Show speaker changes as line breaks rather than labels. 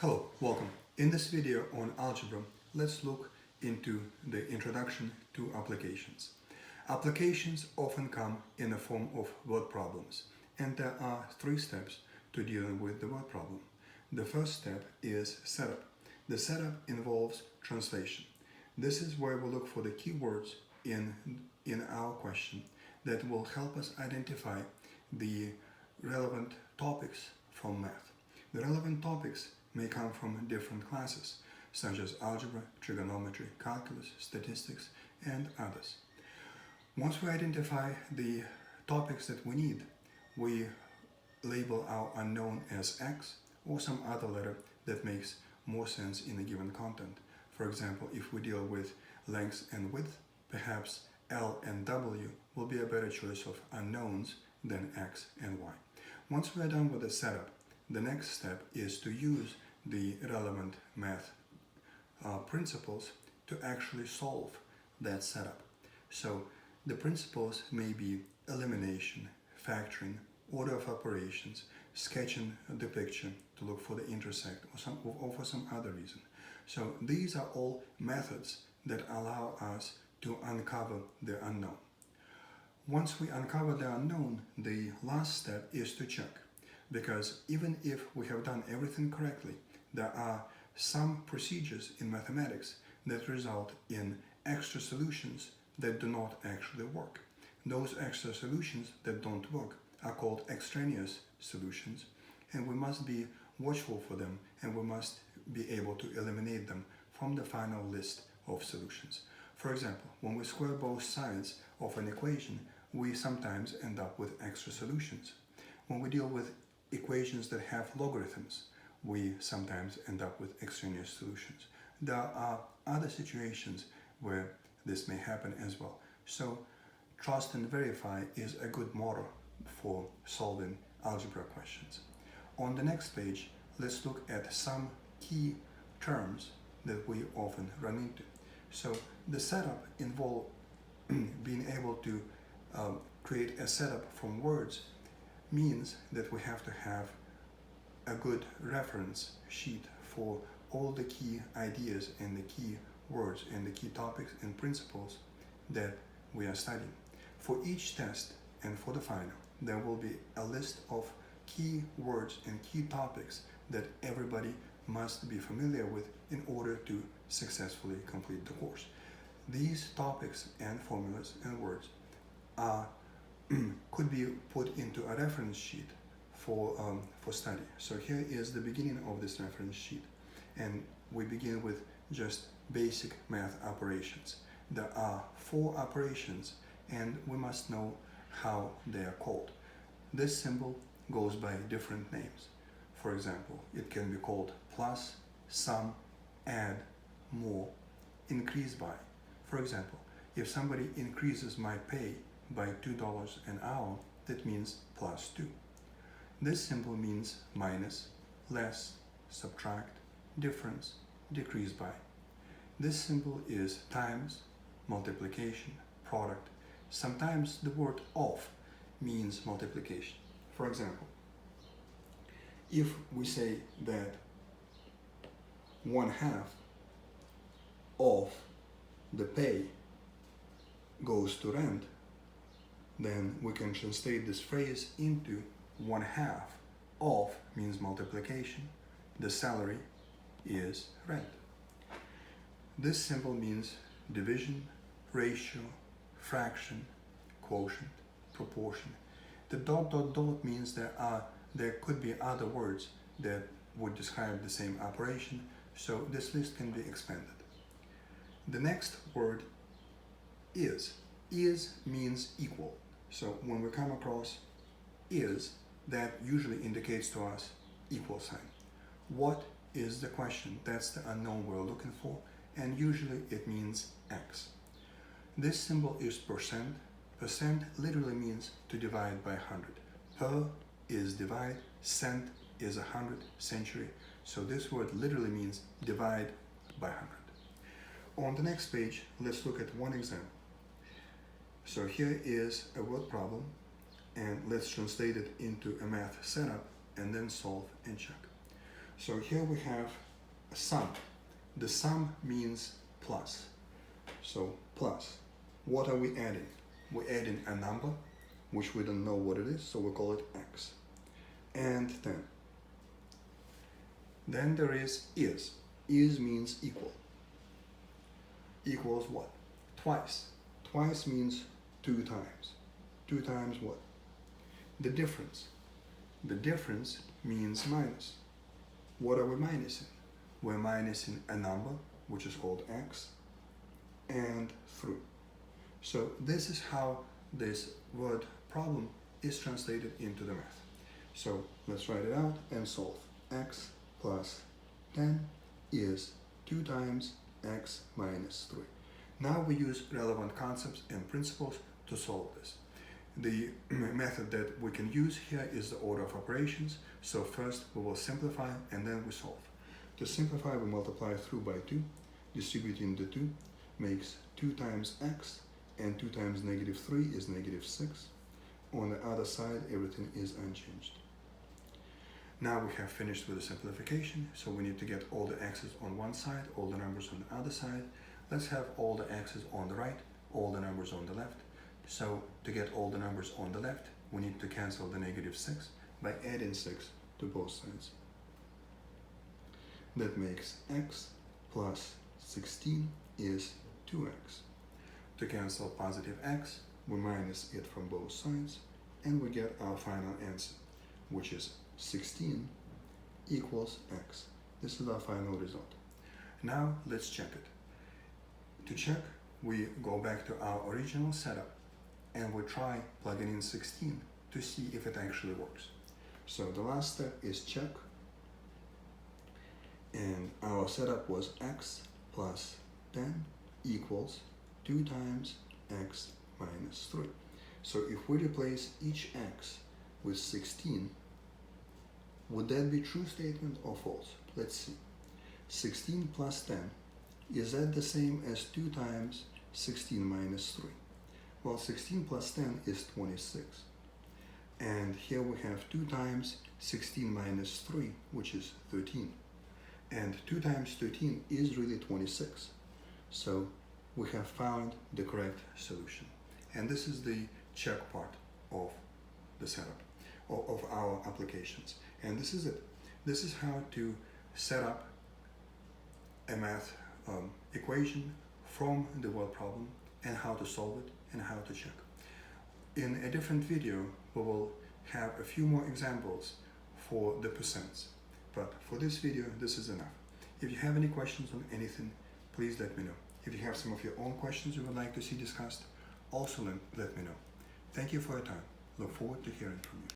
Hello, welcome. In this video on algebra, let's look into the introduction to applications. Applications often come in the form of word problems, and there are three steps to dealing with the word problem. The first step is setup. The setup involves translation. This is where we look for the keywords in our question that will help us identify the relevant topics from math. The relevant topics may come from different classes, such as algebra, trigonometry, calculus, statistics, and others. Once we identify the topics that we need, we label our unknown as X or some other letter that makes more sense in a given content. For example, if we deal with length and width, perhaps L and W will be a better choice of unknowns than X and Y. Once we are done with the setup, the next step is to use the relevant math principles to actually solve that setup. So the principles may be elimination, factoring, order of operations, sketching the picture to look for the intersect or for some other reason. So these are all methods that allow us to uncover the unknown. Once we uncover the unknown, the last step is to check. Because even if we have done everything correctly, there are some procedures in mathematics that result in extra solutions that do not actually work. Those extra solutions that don't work are called extraneous solutions, and we must be watchful for them, and we must be able to eliminate them from the final list of solutions. For example, when we square both sides of an equation, we sometimes end up with extra solutions. When we deal with equations that have logarithms, we sometimes end up with extraneous solutions. There are other situations where this may happen as well. So trust and verify is a good model for solving algebra questions. On the next page, let's look at some key terms that we often run into. So the setup involves being able to create a setup from words means that we have to have a good reference sheet for all the key ideas and the key words and the key topics and principles that we are studying. For each test and for the final, there will be a list of key words and key topics that everybody must be familiar with in order to successfully complete the course. These topics and formulas and words are could be put into a reference sheet for study. So here is the beginning of this reference sheet, and we begin with just basic math operations. There are 4 operations, and we must know how they are called. This symbol goes by different names. For example, it can be called plus, sum, add, more, increase by. For example, if somebody increases my pay by $2 an hour, that means plus 2. This symbol means minus, less, subtract, difference, decrease by. This symbol is times, multiplication, product. Sometimes the word of means multiplication. For example, if we say that 1/2 of the pay goes to rent, then we can translate this phrase into 1/2 of means multiplication. The salary is rent. This symbol means division, ratio, fraction, quotient, proportion. The ... means there could be other words that would describe the same operation, so this list can be expanded. The next word is. Is means equal. So when we come across is, that usually indicates to us equal sign. What is the question? That's the unknown we're looking for, and usually it means X. This symbol is percent. Percent literally means to divide by 100. Per is divide, cent is 100, century. So this word literally means divide by 100. On the next page, let's look at one example. So here is a word problem, and let's translate it into a math setup and then solve and check. So here we have a sum. The sum means plus. So plus. What are we adding? We're adding a number, which we don't know what it is, so we call it x. And then there is is. Is means equal. Equals what? Twice. Twice means 2 times. 2 times what? The difference. The difference means minus. What are we minusing? We're minusing a number, which is called x, and 3. So this is how this word problem is translated into the math. So let's write it out and solve. X plus 10 is 2 times x minus 3. Now we use relevant concepts and principles to solve this. The method that we can use here is the order of operations. So first we will simplify and then we solve. To simplify, we multiply through by 2. Distributing the 2 makes 2 times x, and 2 times negative 3 is negative 6. On the other side, everything is unchanged. Now we have finished with the simplification, so we need to get all the x's on one side, all the numbers on the other side. Let's have all the x's on the right, all the numbers on the left. So to get all the numbers on the left, we need to cancel the negative 6 by adding 6 to both sides. That makes x plus 16 is 2x. To cancel positive x, we minus it from both sides, and we get our final answer, which is 16 equals x. This is our final result. Now let's check it. To check, we go back to our original setup and we try plugging in 16 to see if it actually works. So the last step is check, and our setup was x plus 10 equals 2 times x minus 3. So if we replace each x with 16, would that be true statement or false? Let's see. 16 plus 10, is that the same as 2 times 16 minus 3? Well, 16 plus 10 is 26. And here we have 2 times 16 minus 3, which is 13. And 2 times 13 is really 26. So we have found the correct solution. And this is the check part of the setup of our applications. And this is it. This is how to set up a math equation from the word problem, and how to solve it and how to check. In a different video, we will have a few more examples for the percents. But for this video, this is enough. If you have any questions on anything, please let me know. If you have some of your own questions you would like to see discussed, also let me know. Thank you for your time. Look forward to hearing from you.